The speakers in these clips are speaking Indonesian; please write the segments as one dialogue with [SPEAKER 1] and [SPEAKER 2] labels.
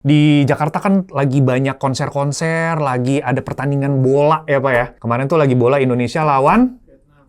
[SPEAKER 1] Di Jakarta kan lagi banyak konser-konser, lagi ada pertandingan bola ya Pak ya. Kemarin tuh lagi bola Indonesia lawan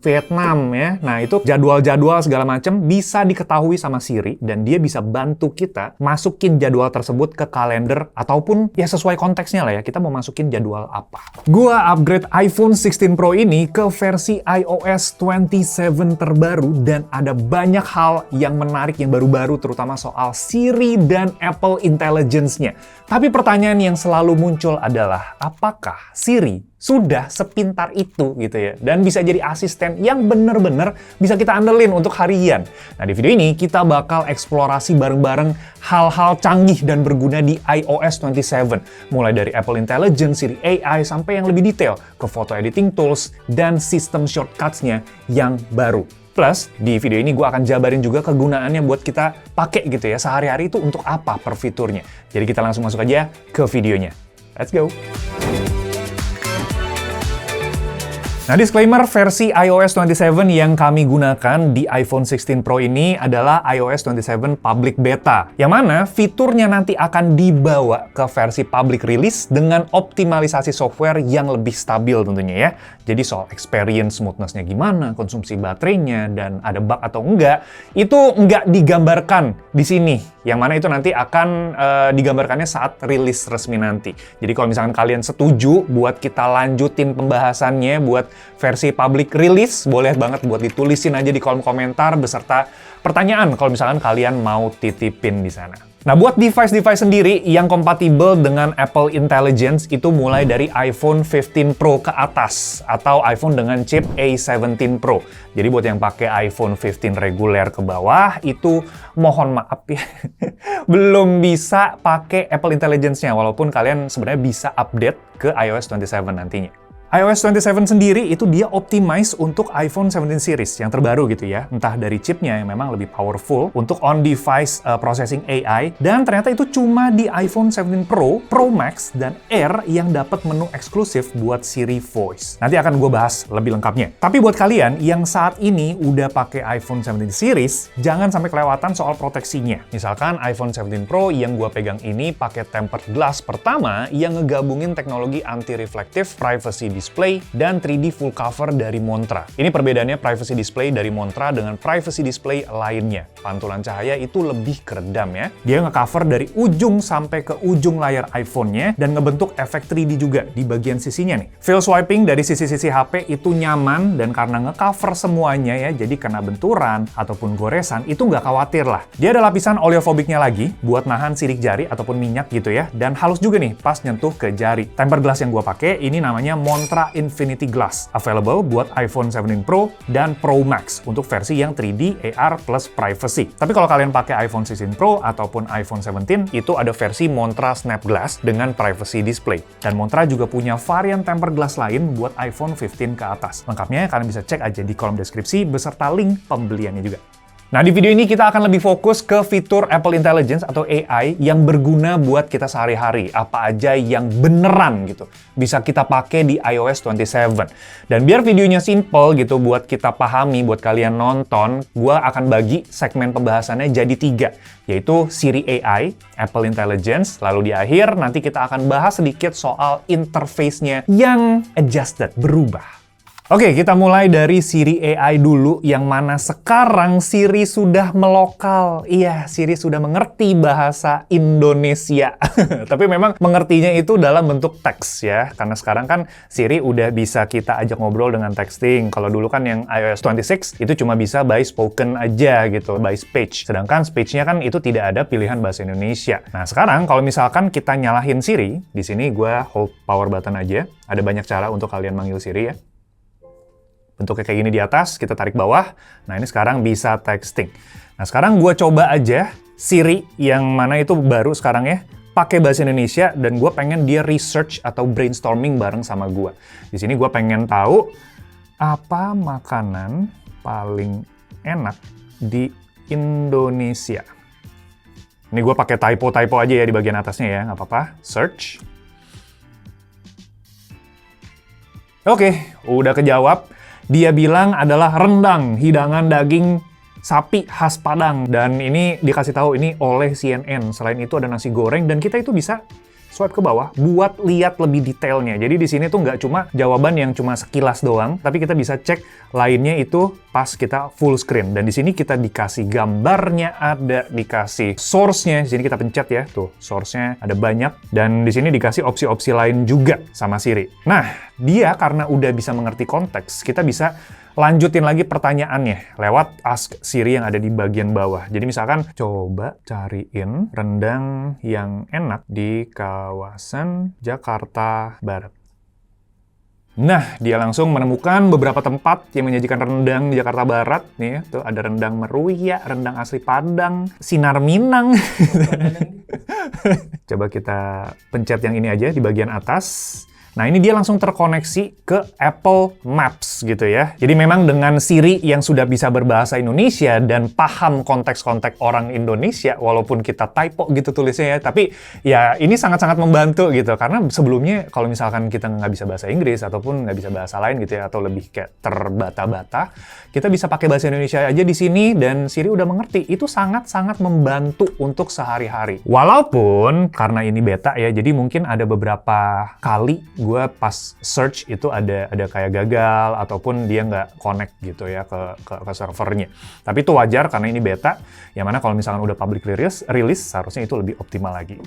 [SPEAKER 1] Vietnam ya. Nah itu jadwal-jadwal segala macam bisa diketahui sama Siri dan dia bisa bantu kita masukin jadwal tersebut ke kalender ataupun ya sesuai konteksnya lah ya. Kita mau masukin jadwal apa. Gua upgrade iPhone 16 Pro ini ke versi iOS 27 terbaru dan ada banyak hal yang menarik yang baru-baru terutama soal Siri dan Apple Intelligence-nya. Tapi pertanyaan yang selalu muncul adalah apakah Siri sudah sepintar itu gitu ya dan bisa jadi asisten yang bener-bener bisa kita andelin untuk harian. Nah di video ini kita bakal eksplorasi bareng-bareng hal-hal canggih dan berguna di iOS 27 mulai dari Apple Intelligence, Siri AI sampai yang lebih detail ke photo editing tools dan sistem shortcuts-nya yang baru. Plus, di video ini gue akan jabarin juga kegunaannya buat kita pakai gitu ya sehari-hari itu untuk apa per fiturnya. Jadi kita langsung masuk aja ke videonya. Let's go! Nah, disclaimer, versi iOS 27 yang kami gunakan di iPhone 16 Pro ini adalah iOS 27 Public Beta, yang mana fiturnya nanti akan dibawa ke versi public release dengan optimalisasi software yang lebih stabil tentunya ya. Jadi soal experience, smoothness-nya gimana, konsumsi baterainya, dan ada bug atau enggak, itu enggak digambarkan di sini. Yang mana itu nanti akan digambarkannya saat rilis resmi nanti. Jadi kalau misalkan kalian setuju buat kita lanjutin pembahasannya buat versi public release, boleh banget buat ditulisin aja di kolom komentar beserta pertanyaan kalau misalkan kalian mau titipin di sana. Nah, buat device-device sendiri yang kompatibel dengan Apple Intelligence itu mulai dari iPhone 15 Pro ke atas atau iPhone dengan chip A17 Pro. Jadi buat yang pakai iPhone 15 reguler ke bawah itu mohon maaf ya, belum bisa pakai Apple Intelligence-nya walaupun kalian sebenarnya bisa update ke iOS 27 nantinya. iOS 27 sendiri itu dia optimize untuk iPhone 17 series yang terbaru gitu ya. Entah dari chipnya yang memang lebih powerful untuk on-device processing AI. Dan ternyata itu cuma di iPhone 17 Pro, Pro Max, dan Air yang dapat menu eksklusif buat Siri Voice. Nanti akan gue bahas lebih lengkapnya. Tapi buat kalian yang saat ini udah pakai iPhone 17 series, jangan sampai kelewatan soal proteksinya. Misalkan iPhone 17 Pro yang gue pegang ini pakai tempered glass pertama yang ngegabungin teknologi anti-reflective privacy display dan 3D full cover dari Montra. Ini perbedaannya privacy display dari Montra dengan privacy display lainnya. Pantulan cahaya itu lebih keredam ya. Dia nge-cover dari ujung sampai ke ujung layar iPhone-nya dan ngebentuk efek 3D juga di bagian sisinya nih. Feel swiping dari sisi-sisi HP itu nyaman dan karena nge-cover semuanya ya, jadi kena benturan ataupun goresan itu nggak khawatir lah. Dia ada lapisan oleofobiknya lagi buat nahan sidik jari ataupun minyak gitu ya, dan halus juga nih pas nyentuh ke jari. Tempered glass yang gua pakai ini namanya Montra Infinity Glass, available buat iPhone 17 Pro dan Pro Max untuk versi yang 3D, AR plus privacy. Tapi kalau kalian pakai iPhone 16 Pro ataupun iPhone 17, itu ada versi Montra Snap Glass dengan privacy display. Dan Montra juga punya varian tempered glass lain buat iPhone 15 ke atas. Lengkapnya kalian bisa cek aja di kolom deskripsi beserta link pembeliannya juga. Nah, di video ini kita akan lebih fokus ke fitur Apple Intelligence atau AI yang berguna buat kita sehari-hari. Apa aja yang beneran gitu bisa kita pakai di iOS 27. Dan biar videonya simple gitu buat kita pahami, buat kalian nonton, gua akan bagi segmen pembahasannya jadi 3, yaitu Siri AI, Apple Intelligence, lalu di akhir nanti kita akan bahas sedikit soal interface-nya yang adjusted, berubah. Oke, kita mulai dari Siri AI dulu, yang mana sekarang Siri sudah melokal. Iya, Siri sudah mengerti bahasa Indonesia. Tapi memang mengertinya itu dalam bentuk teks ya. Karena sekarang kan Siri udah bisa kita ajak ngobrol dengan texting. Kalau dulu kan yang iOS 26 itu cuma bisa by spoken aja gitu, by speech. Sedangkan speech-nya kan itu tidak ada pilihan bahasa Indonesia. Nah, sekarang kalau misalkan kita nyalahin Siri, di sini gue hold power button aja. Ada banyak cara untuk kalian manggil Siri ya. Bentuknya kayak gini di atas, kita tarik bawah. Nah, ini sekarang bisa texting. Nah, sekarang gue coba aja Siri yang mana itu baru sekarang ya, pakai bahasa Indonesia, dan gue pengen dia research atau brainstorming bareng sama gue. Di sini gue pengen tahu apa makanan paling enak di Indonesia. Ini gue pakai typo aja ya di bagian atasnya ya, nggak apa-apa. Search. Oke, udah kejawab. Dia bilang adalah rendang, hidangan daging sapi khas Padang. Dan ini dikasih tahu ini oleh CNN. Selain itu ada nasi goreng dan kita itu bisa swipe ke bawah buat lihat lebih detailnya. Jadi di sini tuh nggak cuma jawaban yang cuma sekilas doang, tapi kita bisa cek lainnya itu pas kita full screen. Dan di sini kita dikasih gambarnya, ada dikasih source-nya. Di sini kita pencet ya, tuh source-nya ada banyak. Dan di sini dikasih opsi-opsi lain juga sama Siri. Nah, dia karena udah bisa mengerti konteks, kita bisa lanjutin lagi pertanyaannya lewat Ask Siri yang ada di bagian bawah. Jadi misalkan, coba cariin rendang yang enak di kawasan Jakarta Barat. Nah, dia langsung menemukan beberapa tempat yang menyajikan rendang di Jakarta Barat. Nih, tuh ada rendang Meruya, rendang asli Padang, Sinar Minang. Coba kita pencet yang ini aja di bagian atas. Nah, ini dia langsung terkoneksi ke Apple Maps gitu ya. Jadi memang dengan Siri yang sudah bisa berbahasa Indonesia dan paham konteks-konteks orang Indonesia, walaupun kita typo gitu tulisnya ya, tapi ya ini sangat-sangat membantu gitu. Karena sebelumnya kalau misalkan kita nggak bisa bahasa Inggris ataupun nggak bisa bahasa lain gitu ya, atau lebih kayak terbata-bata, kita bisa pakai bahasa Indonesia aja di sini dan Siri udah mengerti. Itu sangat-sangat membantu untuk sehari-hari. Walaupun karena ini beta ya, jadi mungkin ada beberapa kali gue pas search itu ada kayak gagal ataupun dia nggak connect gitu ya ke servernya. Tapi itu wajar karena ini beta, yang mana kalau misalkan udah public release seharusnya itu lebih optimal lagi.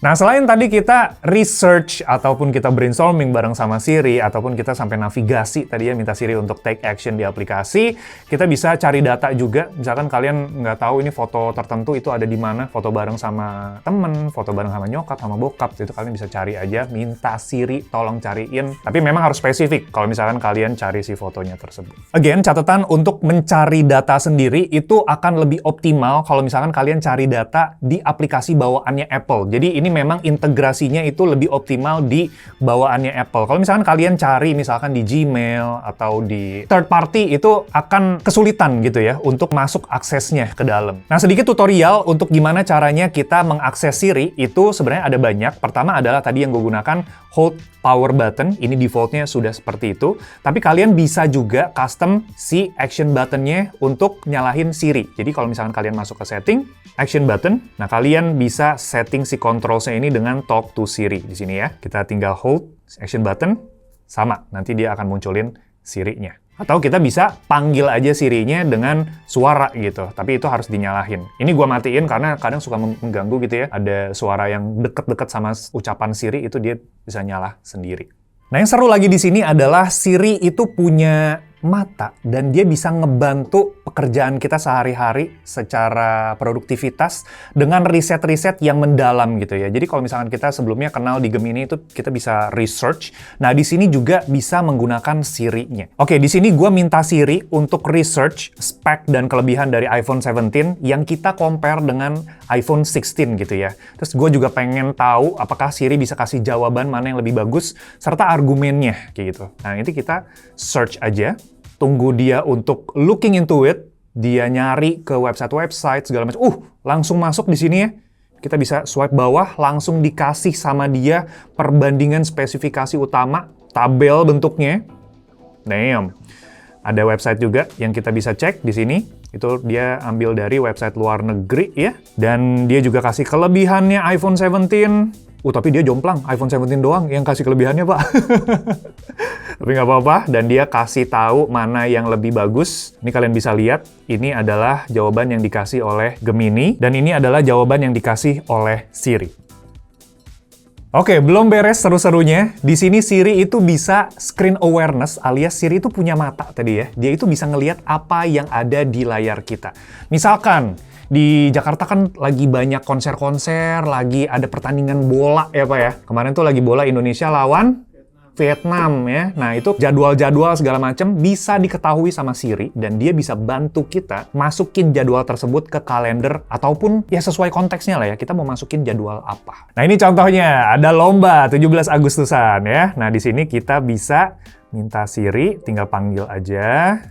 [SPEAKER 1] Nah, selain tadi kita research ataupun kita brainstorming bareng sama Siri, ataupun kita sampai navigasi tadi ya, minta Siri untuk take action di aplikasi, kita bisa cari data juga. Misalkan kalian nggak tahu ini foto tertentu itu ada di mana, foto bareng sama temen, foto bareng sama nyokap, sama bokap, itu kalian bisa cari aja, minta Siri tolong cariin. Tapi memang harus spesifik kalau misalkan kalian cari si fotonya tersebut. Again, catatan untuk mencari data sendiri itu akan lebih optimal kalau misalkan kalian cari data di aplikasi bawaannya Apple. Jadi ini memang integrasinya itu lebih optimal di bawaannya Apple. Kalau misalkan kalian cari misalkan di Gmail atau di third party, itu akan kesulitan gitu ya untuk masuk aksesnya ke dalam. Nah, sedikit tutorial untuk gimana caranya kita mengakses Siri itu sebenarnya ada banyak. Pertama adalah tadi yang gue gunakan, hold power button. Ini defaultnya sudah seperti itu. Tapi kalian bisa juga custom si action buttonnya untuk nyalahin Siri. Jadi kalau misalkan kalian masuk ke setting, action button, nah kalian bisa setting si controlsnya ini dengan talk to Siri di sini ya. Kita tinggal hold action button, sama. Nanti dia akan munculin Siri-nya. Atau kita bisa panggil aja Siri-nya dengan suara gitu, tapi itu harus dinyalahin. Ini gua matiin karena kadang suka mengganggu gitu ya. Ada suara yang deket-deket sama ucapan Siri, itu dia bisa nyala sendiri. Nah, yang seru lagi di sini adalah Siri itu punya mata dan dia bisa ngebantu pekerjaan kita sehari-hari secara produktivitas dengan riset-riset yang mendalam gitu ya. Jadi kalau misalkan kita sebelumnya kenal di Gemini itu kita bisa research. Nah, di sini juga bisa menggunakan Siri-nya. Oke, di sini gue minta Siri untuk research spek dan kelebihan dari iPhone 17 yang kita compare dengan iPhone 16 gitu ya. Terus gue juga pengen tahu apakah Siri bisa kasih jawaban mana yang lebih bagus serta argumennya kayak gitu. Nah, nanti kita search aja. Tunggu dia untuk looking into it, dia nyari ke website-website segala macam. Langsung masuk di sini ya. Kita bisa swipe bawah, langsung dikasih sama dia perbandingan spesifikasi utama, tabel bentuknya. Damn. Ada website juga yang kita bisa cek di sini. Itu dia ambil dari website luar negeri ya. Dan dia juga kasih kelebihannya iPhone 17. Tapi dia jomplang, iPhone 17 doang yang kasih kelebihannya, Pak. Tapi nggak apa-apa, dan dia kasih tahu mana yang lebih bagus. Ini kalian bisa lihat, ini adalah jawaban yang dikasih oleh Gemini, dan ini adalah jawaban yang dikasih oleh Siri. Oke, belum beres seru-serunya. Di sini Siri itu bisa screen awareness, alias Siri itu punya mata tadi ya. Dia itu bisa ngelihat apa yang ada di layar kita. Misalkan, di Jakarta kan lagi banyak konser-konser, lagi ada pertandingan bola ya Pak ya. Kemarin tuh lagi bola Indonesia lawan Vietnam ya. Nah, itu jadwal-jadwal segala macam bisa diketahui sama Siri dan dia bisa bantu kita masukin jadwal tersebut ke kalender ataupun ya sesuai konteksnya lah ya. Kita mau masukin jadwal apa. Nah, ini contohnya ada lomba 17 Agustusan ya. Nah, di sini kita bisa minta Siri, tinggal panggil aja.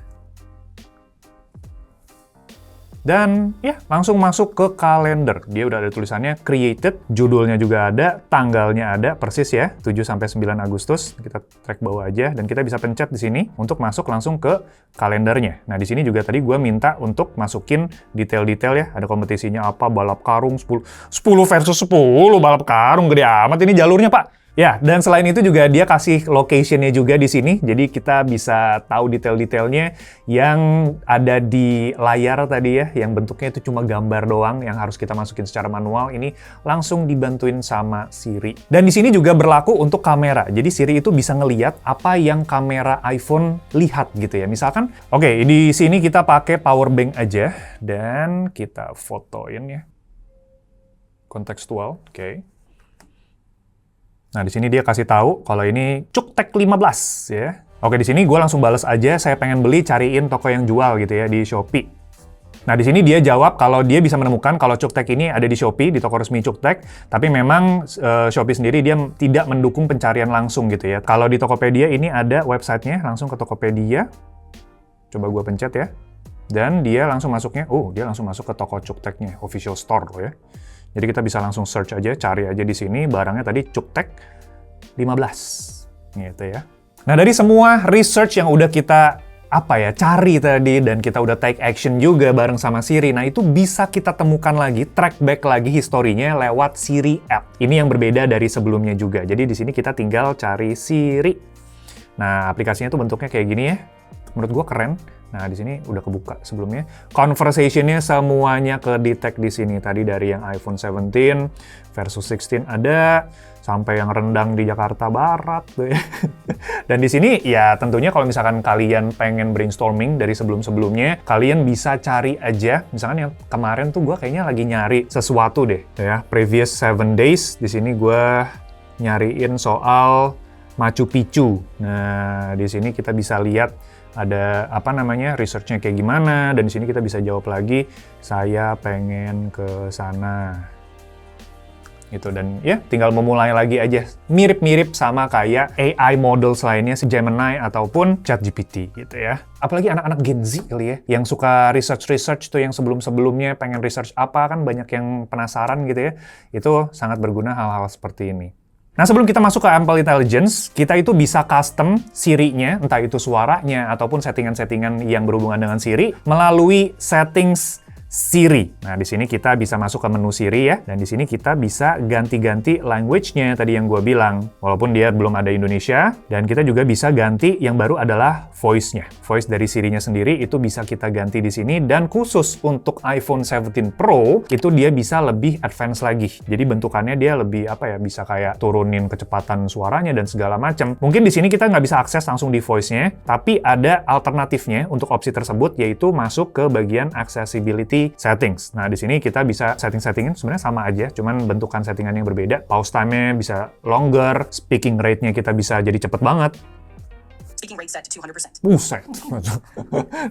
[SPEAKER 1] Dan ya, langsung masuk ke kalender. Dia udah ada tulisannya created, judulnya juga ada, tanggalnya ada, persis ya, 7-9 Agustus. Kita track bawah aja, dan kita bisa pencet di sini untuk masuk langsung ke kalendernya. Nah, di sini juga tadi gue minta untuk masukin detail-detail ya, ada kompetisinya apa, balap karung 10 versus 10, balap karung, gede amat ini jalurnya, Pak. Ya, dan selain itu juga dia kasih location-nya juga di sini, jadi kita bisa tahu detail-detailnya yang ada di layar tadi ya, yang bentuknya itu cuma gambar doang, yang harus kita masukin secara manual, ini langsung dibantuin sama Siri. Dan di sini juga berlaku untuk kamera, jadi Siri itu bisa ngeliat apa yang kamera iPhone lihat gitu ya. Misalkan, oke, di sini kita pakai power bank aja, dan kita fotoin ya. Kontekstual, oke. Nah, di sini dia kasih tahu kalau ini Cuktek 15 ya. Oke, di sini gue langsung bales aja, saya pengen beli, cariin toko yang jual gitu ya di Shopee. Nah, di sini dia jawab kalau dia bisa menemukan kalau Cuktek ini ada di Shopee, di toko resmi Cuktek, tapi memang Shopee sendiri dia tidak mendukung pencarian langsung gitu ya. Kalau di Tokopedia ini ada websitenya, langsung ke Tokopedia. Coba gue pencet ya. Dan dia langsung masuknya, dia langsung masuk ke toko Cukteknya, official store loh ya. Jadi kita bisa langsung search aja, cari aja di sini barangnya tadi Cuktek 15 gitu ya. Nah, dari semua research yang udah kita cari tadi dan kita udah take action juga bareng sama Siri. Nah, itu bisa kita temukan lagi, track back lagi historinya lewat Siri app. Ini yang berbeda dari sebelumnya juga. Jadi di sini kita tinggal cari Siri. Nah, aplikasinya tuh bentuknya kayak gini ya. Menurut gua keren. Nah, di sini udah kebuka sebelumnya. Conversation-nya semuanya ke-detect di sini. Tadi dari yang iPhone 17 versus 16 ada, sampai yang rendang di Jakarta Barat tuh ya. Dan di sini ya tentunya kalau misalkan kalian pengen brainstorming dari sebelum-sebelumnya, kalian bisa cari aja. Misalkan yang kemarin tuh gue kayaknya lagi nyari sesuatu deh ya. Previous 7 days, di sini gue nyariin soal Machu Picchu. Nah, di sini kita bisa lihat ada research-nya kayak gimana, dan di sini kita bisa jawab lagi, saya pengen ke sana. Gitu, dan ya tinggal memulai lagi aja. Mirip-mirip sama kayak AI models lainnya, si Gemini ataupun ChatGPT gitu ya. Apalagi anak-anak Gen Z kali ya, yang suka research tuh yang sebelum-sebelumnya pengen research apa, kan banyak yang penasaran gitu ya. Itu sangat berguna hal-hal seperti ini. Nah, sebelum kita masuk ke Ample Intelligence, kita itu bisa custom Siri-nya, entah itu suaranya ataupun settingan-settingan yang berhubungan dengan Siri, melalui settings Siri. Nah, di sini kita bisa masuk ke menu Siri ya, dan di sini kita bisa ganti-ganti language-nya tadi yang gue bilang. Walaupun dia belum ada Indonesia, dan kita juga bisa ganti yang baru adalah voice-nya. Voice dari Siri-nya sendiri itu bisa kita ganti di sini, dan khusus untuk iPhone 17 Pro, itu dia bisa lebih advance lagi. Jadi bentukannya dia lebih bisa kayak turunin kecepatan suaranya dan segala macam. Mungkin di sini kita nggak bisa akses langsung di voice-nya, tapi ada alternatifnya untuk opsi tersebut, yaitu masuk ke bagian accessibility settings. Nah, di sini kita bisa setting-settingin sebenarnya sama aja, cuman bentukan settingan yang berbeda. Pause time-nya bisa longer, speaking rate-nya kita bisa jadi cepet banget.
[SPEAKER 2] Speaking rate set to 200%.
[SPEAKER 1] Buset,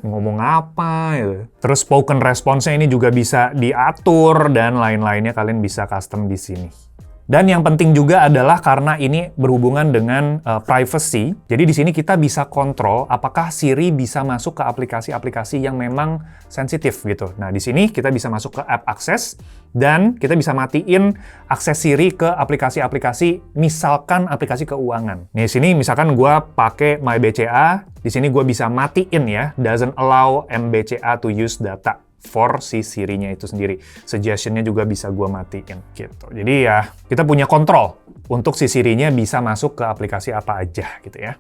[SPEAKER 1] ngomong apa gitu. Terus spoken response-nya ini juga bisa diatur, dan lain-lainnya kalian bisa custom di sini. Dan yang penting juga adalah karena ini berhubungan dengan privacy, jadi di sini kita bisa kontrol apakah Siri bisa masuk ke aplikasi-aplikasi yang memang sensitif gitu. Nah, di sini kita bisa masuk ke App Access, dan kita bisa matiin akses Siri ke aplikasi-aplikasi, misalkan aplikasi keuangan. Nih, sini misalkan gue pakai MyBCA, di sini gue bisa matiin ya, doesn't allow MBCA to use data for si Siri-nya itu sendiri. Suggestion-nya juga bisa gue matiin gitu. Jadi ya, kita punya kontrol untuk si Siri-nya bisa masuk ke aplikasi apa aja gitu ya.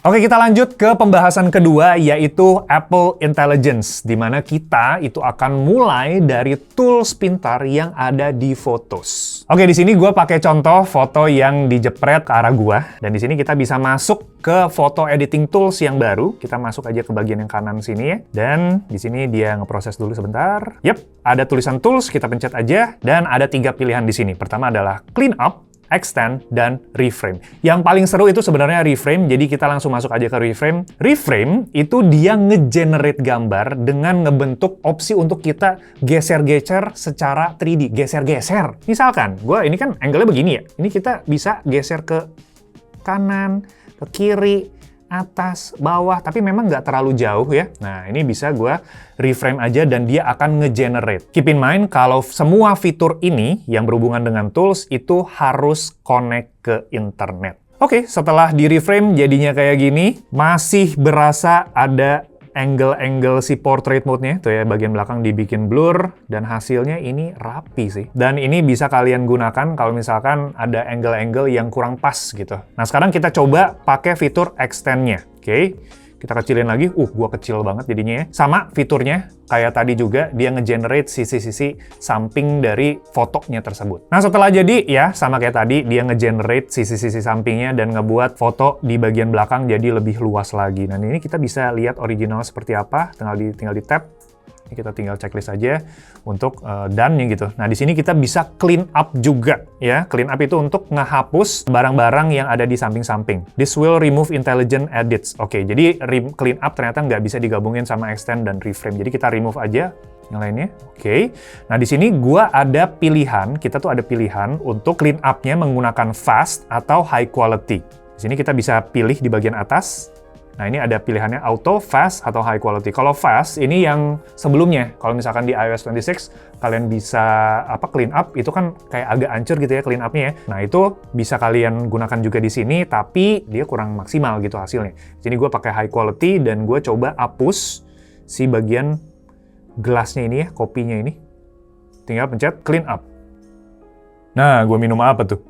[SPEAKER 1] Oke, kita lanjut ke pembahasan kedua, yaitu Apple Intelligence, di mana kita itu akan mulai dari tools pintar yang ada di Photos. Oke, di sini gue pakai contoh foto yang dijepret ke arah gue, dan di sini kita bisa masuk ke foto editing tools yang baru. Kita masuk aja ke bagian yang kanan sini ya, dan di sini dia ngeproses dulu sebentar. Yep, ada tulisan tools, kita pencet aja, dan ada 3 pilihan di sini. Pertama adalah Clean Up, Extend, dan Reframe. Yang paling seru itu sebenarnya Reframe, jadi kita langsung masuk aja ke Reframe. Reframe itu dia nge-generate gambar dengan ngebentuk opsi untuk kita geser-geser secara 3D. Geser-geser. Misalkan, ini kan angle-nya begini ya. Ini kita bisa geser ke kanan, ke kiri, atas, bawah, tapi memang nggak terlalu jauh ya. Nah, ini bisa gue reframe aja dan dia akan nge-generate. Keep in mind, kalau semua fitur ini yang berhubungan dengan tools itu harus connect ke internet. Oke, setelah di-reframe jadinya kayak gini, masih berasa ada angle-angle si portrait mode-nya. Tuh ya, bagian belakang dibikin blur, dan hasilnya ini rapi sih. Dan ini bisa kalian gunakan kalau misalkan ada angle-angle yang kurang pas gitu. Nah, sekarang kita coba pakai fitur extend-nya. Oke, kita kecilin lagi. Gua kecil banget jadinya ya. Sama fiturnya, kayak tadi juga, dia nge-generate sisi-sisi samping dari fotonya tersebut. Nah, setelah jadi, ya sama kayak tadi, dia nge-generate sisi-sisi sampingnya dan ngebuat foto di bagian belakang jadi lebih luas lagi. Nah, ini kita bisa lihat original seperti apa, tinggal di tab. Ini kita tinggal checklist aja untuk done-nya gitu. Nah, di sini kita bisa clean up juga ya. Clean up itu untuk ngehapus barang-barang yang ada di samping-samping. This will remove intelligent edits. Oke, jadi clean up ternyata nggak bisa digabungin sama extend dan reframe. Jadi kita remove aja yang lainnya. Oke. Nah, di sini gua ada pilihan, kita tuh ada pilihan untuk clean up-nya menggunakan fast atau high quality. Di sini kita bisa pilih di bagian atas. Nah, ini ada pilihannya auto, fast, atau high quality. Kalau fast, ini yang sebelumnya. Kalau misalkan di iOS 26, kalian bisa clean up, itu kan kayak agak ancur gitu ya clean up-nya ya. Nah, itu bisa kalian gunakan juga di sini, tapi dia kurang maksimal gitu hasilnya. Di sini gue pakai high quality, dan gue coba hapus si bagian gelasnya ini ya, kopinya ini. Tinggal pencet clean up. Nah, gue minum apa tuh?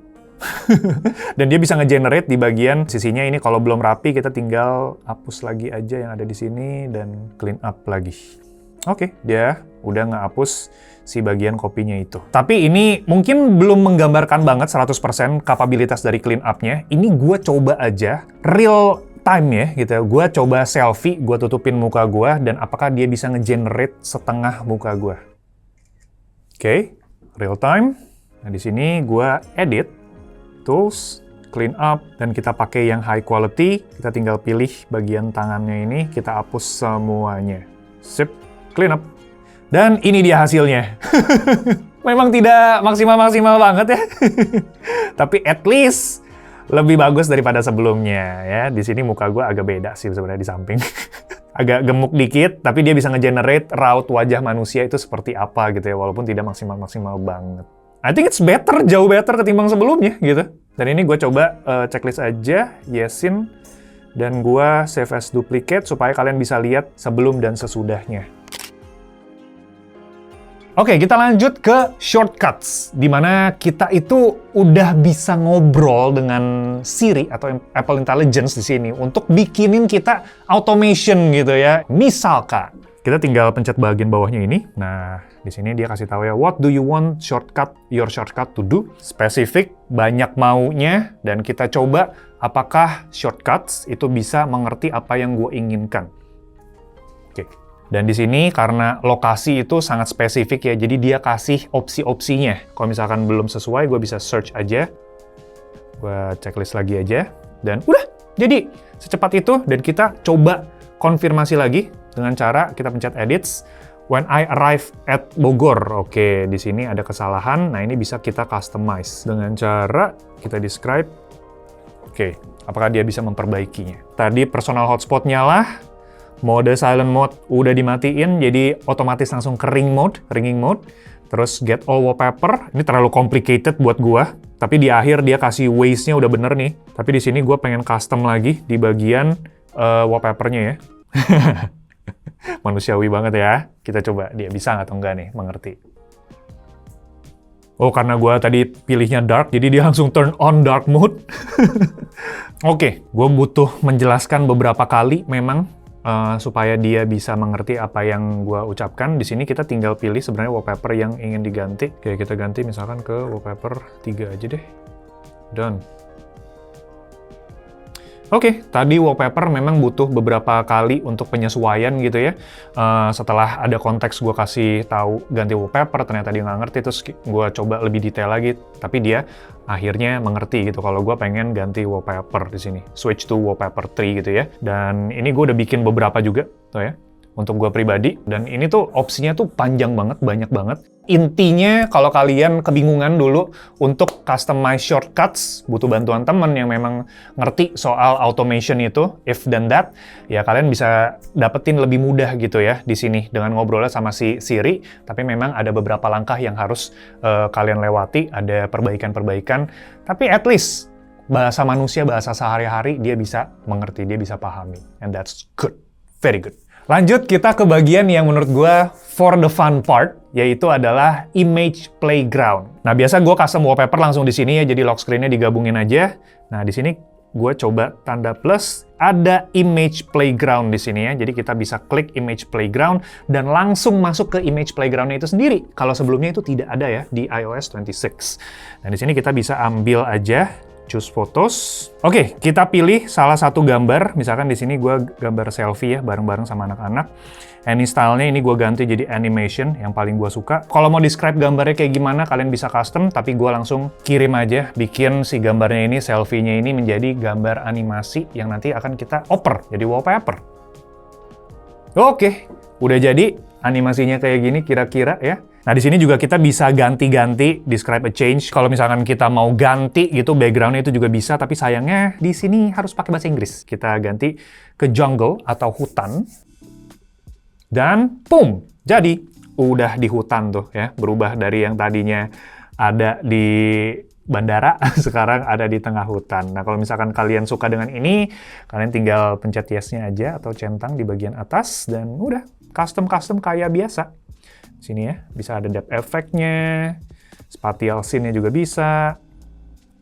[SPEAKER 1] Dan dia bisa nge-generate di bagian sisinya ini. Kalau belum rapi, kita tinggal hapus lagi aja yang ada di sini dan clean up lagi. Oke, dia udah ngehapus si bagian kopinya itu. Tapi ini mungkin belum menggambarkan banget 100% kapabilitas dari clean up-nya. Ini gue coba aja real time ya gitu ya. Gue coba selfie, gue tutupin muka gue, dan apakah dia bisa nge-generate setengah muka gue. Oke, real time. Nah, di sini gue edit, tools, clean up, dan kita pakai yang high quality. Kita tinggal pilih bagian tangannya ini, kita hapus semuanya. Sip, clean up. Dan ini dia hasilnya. Memang tidak maksimal-maksimal banget ya. Tapi at least lebih bagus daripada sebelumnya ya. Di sini muka gue agak beda sih sebenarnya di samping. Agak gemuk dikit, tapi dia bisa nge-generate raut wajah manusia itu seperti apa gitu ya, walaupun tidak maksimal-maksimal banget. I think it's better, jauh better ketimbang sebelumnya gitu. Dan ini gue coba checklist aja, yesin, dan gue save as duplicate supaya kalian bisa lihat sebelum dan sesudahnya. Oke, kita lanjut ke shortcuts, di mana kita itu udah bisa ngobrol dengan Siri atau Apple Intelligence di sini untuk bikinin kita automation gitu ya. Misalkan kita tinggal pencet bagian bawahnya ini. Nah, di sini dia kasih tahu ya, what do you want your shortcut to do? Spesifik, banyak maunya, dan kita coba apakah shortcuts itu bisa mengerti apa yang gue inginkan. Oke. Dan di sini karena lokasi itu sangat spesifik ya, jadi dia kasih opsi-opsinya. Kalau misalkan belum sesuai, gue bisa search aja. Gue checklist lagi aja. Dan udah, jadi secepat itu. Dan kita coba konfirmasi lagi dengan cara kita pencet edits. When I arrive at Bogor. Oke, di sini ada kesalahan. Nah, ini bisa kita customize dengan cara kita describe. Oke, apakah dia bisa memperbaikinya? Tadi personal hotspot nyala. Mode silent mode udah dimatiin, jadi otomatis langsung ke ringing mode. Terus get all wallpaper, ini terlalu complicated buat gua. Tapi di akhir dia kasih ways-nya udah bener nih. Tapi di sini gua pengen custom lagi di bagian wallpaper-nya ya. Manusiawi banget ya. Kita coba dia bisa atau enggak nih mengerti. Oh, karena gua tadi pilihnya dark, jadi dia langsung turn on dark mode. Oke, gua butuh menjelaskan beberapa kali memang supaya dia bisa mengerti apa yang gue ucapkan. Di sini kita tinggal pilih sebenarnya wallpaper yang ingin diganti. Oke, kita ganti misalkan ke wallpaper 3 aja deh. Done. Oke, tadi wallpaper memang butuh beberapa kali untuk penyesuaian gitu ya. Setelah ada konteks gue kasih tahu ganti wallpaper, ternyata dia nggak ngerti, terus gue coba lebih detail lagi. Tapi dia akhirnya mengerti gitu kalau gue pengen ganti wallpaper di sini. Switch to wallpaper 3 gitu ya. Dan ini gue udah bikin beberapa juga, tuh ya. untuk gue pribadi. Dan ini tuh opsinya tuh panjang banget, banyak banget. Intinya kalau kalian kebingungan dulu untuk customize shortcuts, butuh bantuan temen yang memang ngerti soal automation itu, if dan that, ya kalian bisa dapetin lebih mudah gitu ya di sini dengan ngobrolnya sama si Siri. Tapi memang ada beberapa langkah yang harus kalian lewati, ada perbaikan-perbaikan. Tapi at least bahasa manusia, bahasa sehari-hari dia bisa mengerti, dia bisa pahami. And that's good, very good. Lanjut kita ke bagian yang menurut gue for the fun part, yaitu adalah image playground. Nah biasa gue custom wallpaper langsung di sini ya, jadi lock screen-nya digabungin aja. Nah di sini gue coba tanda plus, ada image playground di sini ya. Jadi kita bisa klik image playground dan langsung masuk ke image playground-nya itu sendiri. Kalau sebelumnya itu tidak ada ya di iOS 26. Nah di sini kita bisa ambil aja. Choose photos. Oke, kita pilih salah satu gambar. Misalkan di sini gue gambar selfie ya, bareng-bareng sama anak-anak. Any style-nya ini gue ganti jadi animation, yang paling gue suka. Kalau mau describe gambarnya kayak gimana, kalian bisa custom, tapi gue langsung kirim aja, bikin si gambarnya ini, selfie-nya ini menjadi gambar animasi yang nanti akan kita oper, jadi wallpaper. Oke, udah jadi animasinya kayak gini kira-kira ya. Nah, di sini juga kita bisa ganti-ganti, describe a change. Kalau misalkan kita mau ganti gitu, background-nya itu juga bisa, tapi sayangnya di sini harus pakai bahasa Inggris. Kita ganti ke jungle atau hutan. Dan, boom! Jadi, udah di hutan tuh ya. Berubah dari yang tadinya ada di bandara, sekarang ada di tengah hutan. Nah, kalau misalkan kalian suka dengan ini, kalian tinggal pencet yes-nya aja atau centang di bagian atas, dan udah, custom-custom kayak biasa. Sini ya, bisa ada depth effect-nya, spatial scene-nya juga bisa.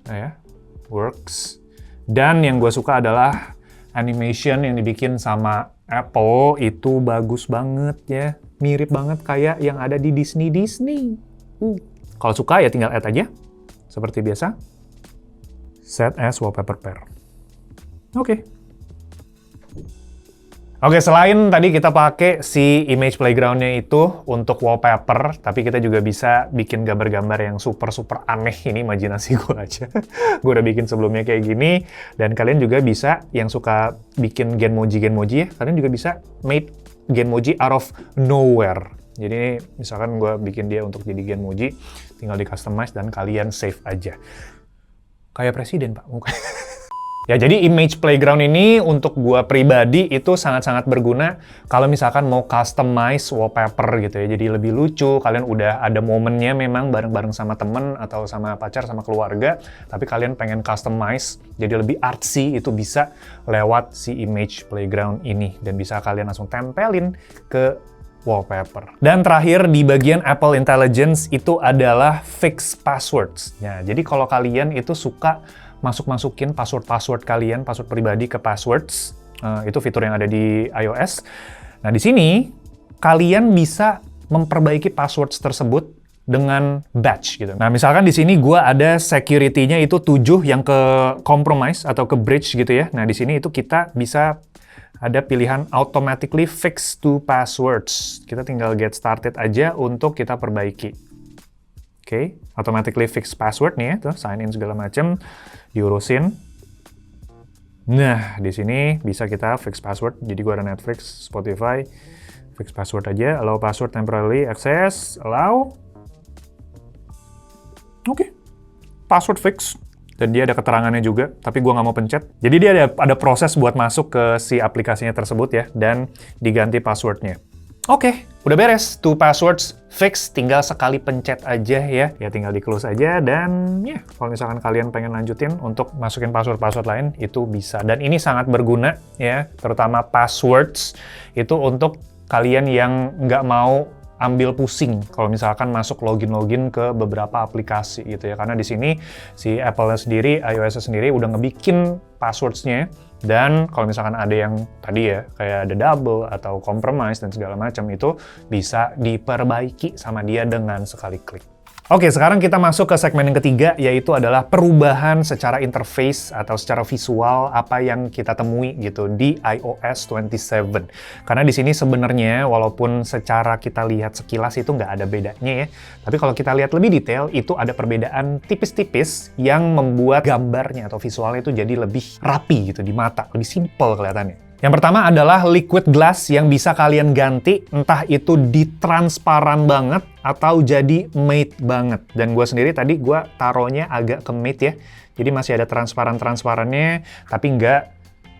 [SPEAKER 1] Nah ya, works. Dan yang gue suka adalah animation yang dibikin sama Apple, itu bagus banget ya. Mirip banget kayak yang ada di Disney. Kalau suka ya tinggal add aja, seperti biasa. Set as wallpaper pair. Oke. Oke, selain tadi kita pakai si image playground-nya itu untuk wallpaper, tapi kita juga bisa bikin gambar-gambar yang super-super aneh. Ini imajinasi gue aja. Gue udah bikin sebelumnya kayak gini. Dan kalian juga bisa, yang suka bikin Genmoji ya, kalian juga bisa make Genmoji out of nowhere. Jadi misalkan gue bikin dia untuk jadi Genmoji, tinggal di-customize dan kalian save aja. Kayak presiden, Pak. Ya, jadi image playground ini untuk gua pribadi itu sangat-sangat berguna kalau misalkan mau customize wallpaper gitu ya. Jadi lebih lucu, kalian udah ada momennya memang bareng-bareng sama temen atau sama pacar, sama keluarga, tapi kalian pengen customize jadi lebih artsy, itu bisa lewat si image playground ini. Dan bisa kalian langsung tempelin ke wallpaper. Dan terakhir di bagian Apple Intelligence itu adalah fix passwords. Nah, jadi kalau kalian itu suka masukin password kalian, password pribadi ke passwords. Itu fitur yang ada di iOS. Nah, di sini kalian bisa memperbaiki passwords tersebut dengan batch gitu. Nah, misalkan di sini gua ada security-nya itu 7 yang ke compromise atau ke breach gitu ya. Nah, di sini itu kita bisa ada pilihan automatically fix to passwords. Kita tinggal get started aja untuk kita perbaiki. Oke, automatically fix password nih ya, tuh sign in segala macam, diurusin. Nah, di sini bisa kita fix password. Jadi gua ada Netflix, Spotify, fix password aja, allow password temporarily access, allow. Oke, password fix. Dan dia ada keterangannya juga, tapi gua nggak mau pencet. Jadi dia ada proses buat masuk ke si aplikasinya tersebut ya, dan diganti passwordnya. Oke, udah beres. Two passwords fix, tinggal sekali pencet aja ya. Ya tinggal di-close aja dan ya, kalau misalkan kalian pengen lanjutin untuk masukin password-password lain, itu bisa. Dan ini sangat berguna ya, terutama passwords itu untuk kalian yang nggak mau ambil pusing kalau misalkan masuk login ke beberapa aplikasi gitu ya. Karena di sini si Apple-nya sendiri, iOS-nya sendiri udah ngebikin passwords-nya. Dan kalau misalkan ada yang tadi ya, kayak ada double atau compromise dan segala macam, itu bisa diperbaiki sama dia dengan sekali klik. Oke, sekarang kita masuk ke segmen yang ketiga, yaitu adalah perubahan secara interface atau secara visual apa yang kita temui gitu di iOS 27. Karena di sini sebenarnya walaupun secara kita lihat sekilas itu nggak ada bedanya ya, tapi kalau kita lihat lebih detail itu ada perbedaan tipis-tipis yang membuat gambarnya atau visualnya itu jadi lebih rapi gitu di mata, lebih simple kelihatannya. Yang pertama adalah liquid glass yang bisa kalian ganti, entah itu di transparan banget atau jadi matte banget. Dan gue sendiri tadi gue taruhnya agak ke matte ya, jadi masih ada transparan-transparannya, tapi nggak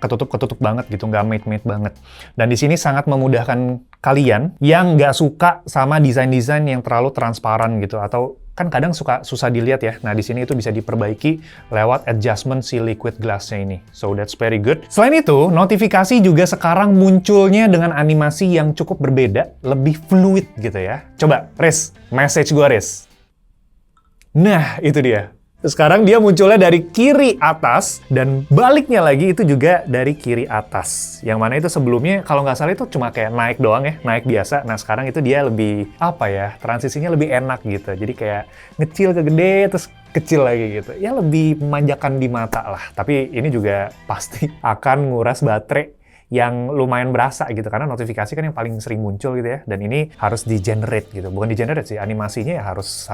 [SPEAKER 1] ketutup-ketutup banget gitu, nggak matte-matte banget. Dan di sini sangat memudahkan kalian yang nggak suka sama desain-desain yang terlalu transparan gitu, atau kan kadang suka susah dilihat ya. Nah, di sini itu bisa diperbaiki lewat adjustment si liquid glass-nya ini. So, that's very good. Selain itu, notifikasi juga sekarang munculnya dengan animasi yang cukup berbeda, lebih fluid gitu ya. Coba, Riz, message gua, Riz. Nah, itu dia. Sekarang dia munculnya dari kiri atas, dan baliknya lagi itu juga dari kiri atas. Yang mana itu sebelumnya, kalau nggak salah itu cuma kayak naik doang ya, naik biasa. Nah sekarang itu dia lebih, apa ya, transisinya lebih enak gitu. Jadi kayak ngecil ke gede, terus kecil lagi gitu. Ya lebih memanjakan di mata lah. Tapi ini juga pasti akan nguras baterai yang lumayan berasa gitu, karena notifikasi kan yang paling sering muncul gitu ya, dan ini harus di-generate gitu, bukan di-generate sih, animasinya ya harus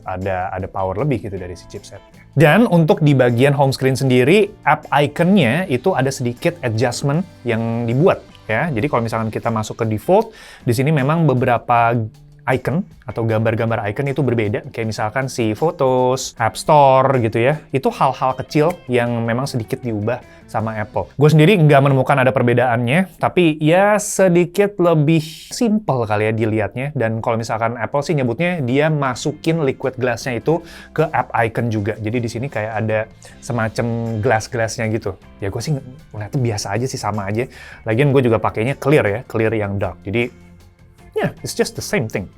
[SPEAKER 1] ada power lebih gitu dari si chipsetnya. Dan untuk di bagian home screen sendiri, app icon-nya itu ada sedikit adjustment yang dibuat ya, jadi kalau misalkan kita masuk ke default, di sini memang beberapa icon atau gambar-gambar icon itu berbeda, kayak misalkan si Photos, App Store gitu ya, itu hal-hal kecil yang memang sedikit diubah sama Apple. Gue sendiri nggak menemukan ada perbedaannya, tapi ya sedikit lebih simple kali ya dilihatnya, dan kalau misalkan Apple sih nyebutnya dia masukin liquid glass-nya itu ke app icon juga, jadi di sini kayak ada semacam glass-glassnya gitu. Ya gue sih ngeliatnya biasa aja sih, sama aja. Lagian gue juga pakainya clear ya, clear yang dark, jadi yeah, it's just the same thing.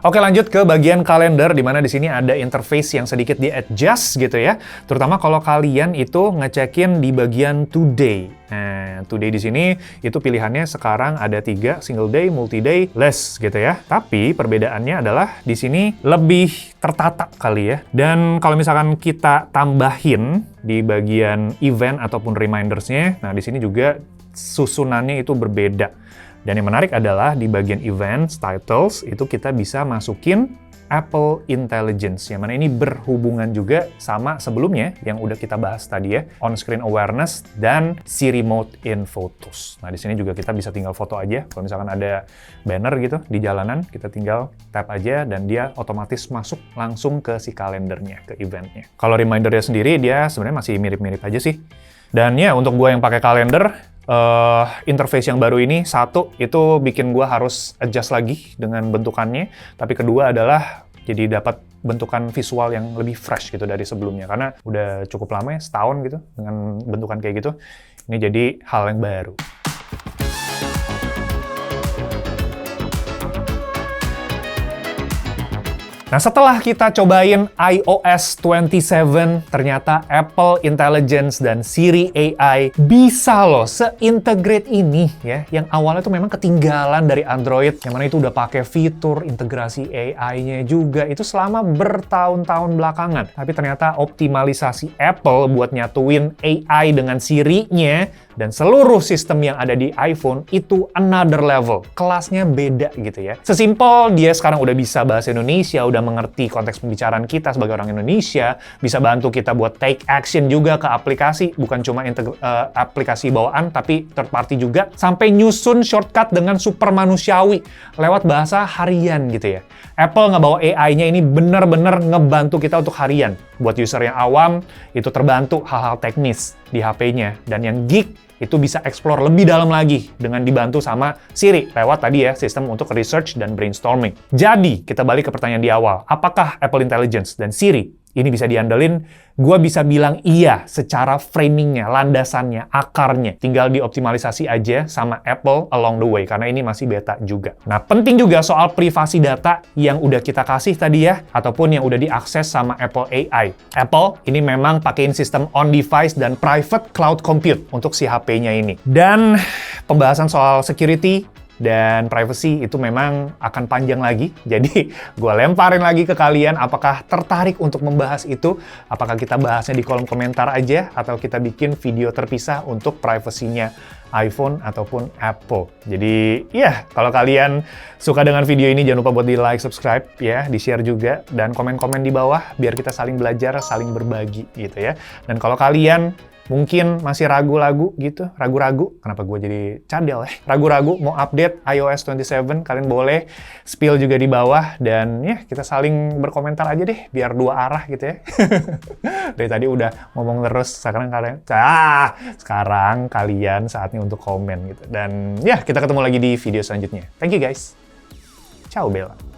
[SPEAKER 1] Oke, lanjut ke bagian kalender, di mana di sini ada interface yang sedikit di-adjust gitu ya. Terutama kalau kalian itu ngecekin di bagian today. Nah, today di sini itu pilihannya sekarang ada 3, single day, multi day, less gitu ya. Tapi perbedaannya adalah di sini lebih tertata kali ya. Dan kalau misalkan kita tambahin di bagian event ataupun reminders-nya, nah di sini juga susunannya itu berbeda. Dan yang menarik adalah di bagian events, titles, itu kita bisa masukin Apple Intelligence, yang mana ini berhubungan juga sama sebelumnya yang udah kita bahas tadi ya, on-screen awareness dan Siri Mode in Photos. Nah, di sini juga kita bisa tinggal foto aja. Kalau misalkan ada banner gitu di jalanan, kita tinggal tap aja dan dia otomatis masuk langsung ke si kalendernya, ke eventnya. Kalau remindernya sendiri, dia sebenarnya masih mirip-mirip aja sih. Dan ya, untuk gue yang pakai kalender, interface yang baru ini, satu, itu bikin gua harus adjust lagi dengan bentukannya, tapi kedua adalah jadi dapat bentukan visual yang lebih fresh gitu dari sebelumnya, karena udah cukup lama ya, setahun gitu dengan bentukan kayak gitu. Ini jadi hal yang baru. Nah, setelah kita cobain iOS 27, ternyata Apple Intelligence dan Siri AI bisa loh se-integrate ini ya, yang awalnya tuh memang ketinggalan dari Android, yang mana itu udah pakai fitur integrasi AI-nya juga, itu selama bertahun-tahun belakangan. Tapi ternyata optimalisasi Apple buat nyatuin AI dengan Siri-nya dan seluruh sistem yang ada di iPhone itu another level. Kelasnya beda gitu ya. Sesimpel dia sekarang udah bisa bahasa Indonesia, udah mengerti konteks pembicaraan kita sebagai orang Indonesia, bisa bantu kita buat take action juga ke aplikasi, bukan cuma aplikasi bawaan, tapi third party juga, sampai nyusun shortcut dengan super manusiawi lewat bahasa harian gitu ya. Apple ngebawa AI-nya ini bener-bener ngebantu kita untuk harian. Buat user yang awam, itu terbantu hal-hal teknis di HP-nya. Dan yang geek, itu bisa explore lebih dalam lagi dengan dibantu sama Siri lewat tadi ya, sistem untuk research dan brainstorming. Jadi, kita balik ke pertanyaan di awal. Apakah Apple Intelligence dan Siri ini bisa diandelin? Gua bisa bilang iya secara framingnya, landasannya, akarnya. Tinggal dioptimalisasi aja sama Apple along the way, karena ini masih beta juga. Nah, penting juga soal privasi data yang udah kita kasih tadi ya, ataupun yang udah diakses sama Apple AI. Apple ini memang pakein sistem on-device dan private cloud compute untuk si HP-nya ini. Dan pembahasan soal security dan privacy itu memang akan panjang lagi. Jadi, gue lemparin lagi ke kalian, apakah tertarik untuk membahas itu? Apakah kita bahasnya di kolom komentar aja, atau kita bikin video terpisah untuk privasinya iPhone ataupun Apple. Jadi, ya, kalau kalian suka dengan video ini, jangan lupa buat di like, subscribe, ya, di-share juga, dan komen-komen di bawah, biar kita saling belajar, saling berbagi, gitu ya. Dan kalau kalian mungkin masih ragu-ragu gitu, kenapa gue jadi cadel ya? Ragu-ragu mau update iOS 27, kalian boleh spill juga di bawah, dan ya kita saling berkomentar aja deh, biar dua arah gitu ya. Dari tadi udah ngomong terus, sekarang kalian saatnya untuk komen gitu. Dan ya, kita ketemu lagi di video selanjutnya. Thank you guys. Ciao Bella.